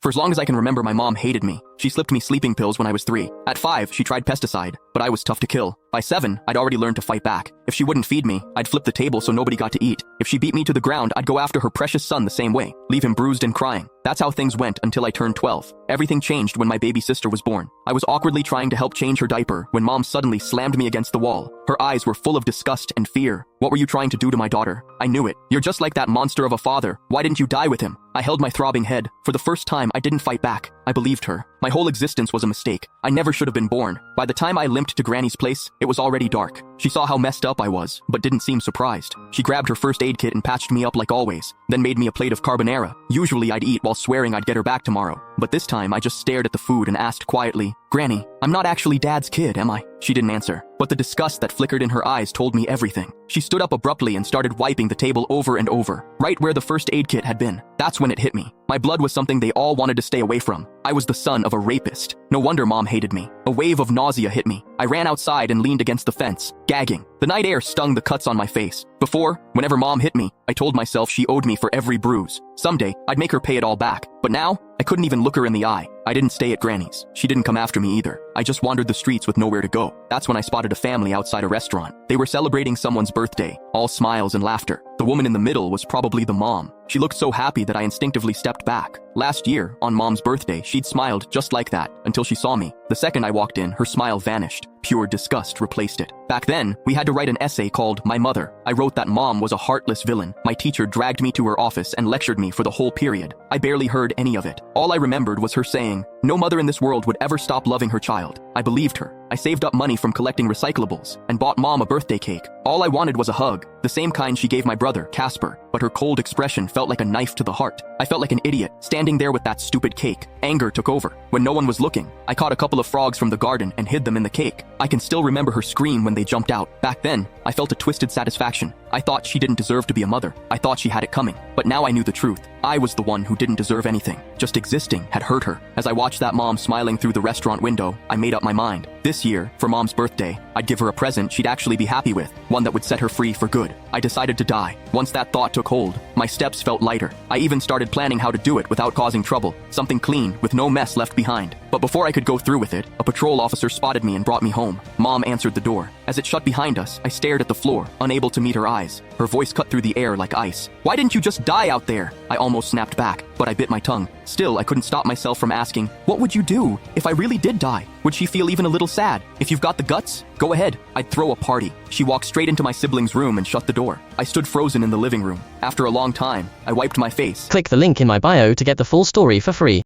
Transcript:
For as long as I can remember, my mom hated me. She slipped me sleeping pills when I was 3. At 5, she tried pesticide, but I was tough to kill. By 7, I'd already learned to fight back. If she wouldn't feed me, I'd flip the table so nobody got to eat. If she beat me to the ground, I'd go after her precious son the same way, leave him bruised and crying. That's how things went until I turned 12. Everything changed when my baby sister was born. I was awkwardly trying to help change her diaper when mom suddenly slammed me against the wall. Her eyes were full of disgust and fear. What were you trying to do to my daughter? I knew it. You're just like that monster of a father. Why didn't you die with him? I held my throbbing head. For the first time, I didn't fight back. I believed her. My whole existence was a mistake. I never should have been born. By the time I limped to Granny's place, it was already dark. She saw how messed up I was, but didn't seem surprised. She grabbed her first aid kit and patched me up like always, then made me a plate of carbonara. Usually I'd eat while swearing I'd get her back tomorrow, but this time I just stared at the food and asked quietly, "Granny, I'm not actually Dad's kid, am I?" She didn't answer, but the disgust that flickered in her eyes told me everything. She stood up abruptly and started wiping the table over and over, right where the first aid kit had been. That's when it hit me. My blood was something they all wanted to stay away from. I was the son of a rapist. No wonder mom hated me. A wave of nausea hit me. I ran outside and leaned against the fence, gagging. The night air stung the cuts on my face. Before, whenever mom hit me, I told myself she owed me for every bruise. Someday, I'd make her pay it all back. But now, I couldn't even look her in the eye. I didn't stay at Granny's. She didn't come after me either. I just wandered the streets with nowhere to go. That's when I spotted a family outside a restaurant. They were celebrating someone's birthday, all smiles and laughter. The woman in the middle was probably the mom. She looked so happy that I instinctively stepped back. Last year, on mom's birthday, she'd smiled just like that until she saw me. The second I walked in, her smile vanished. Pure disgust replaced it. Back then, we had to write an essay called My Mother. I wrote that mom was a heartless villain. My teacher dragged me to her office and lectured me for the whole period. I barely heard any of it. All I remembered was her saying, "No mother in this world would ever stop loving her child." I believed her. I saved up money from collecting recyclables and bought mom a birthday cake. All I wanted was a hug, the same kind she gave my brother, Casper, but her cold expression felt like a knife to the heart. I felt like an idiot, standing there with that stupid cake. Anger took over. When no one was looking, I caught a couple of frogs from the garden and hid them in the cake. I can still remember her scream when they jumped out. Back then, I felt a twisted satisfaction. I thought she didn't deserve to be a mother. I thought she had it coming. But now I knew the truth. I was the one who didn't deserve anything. Just existing had hurt her. As I watched that mom smiling through the restaurant window, I made up my mind. This year, for mom's birthday, I'd give her a present she'd actually be happy with, one that would set her free for good. I decided to die. Once that thought took hold, my steps felt lighter. I even started planning how to do it without causing trouble. Something clean, with no mess left behind. But before I could go through with it, a patrol officer spotted me and brought me home. Mom answered the door. As it shut behind us, I stared at the floor, unable to meet her eyes. Her voice cut through the air like ice. "Why didn't you just die out there?" I almost snapped back, but I bit my tongue. Still, I couldn't stop myself from asking, "What would you do if I really did die? Would she feel even a little sad? If you've got the guts, go ahead. I'd throw a party." She walked straight into my sibling's room and shut the door. I stood frozen in the living room. After a long time, I wiped my face. Click the link in my bio to get the full story for free.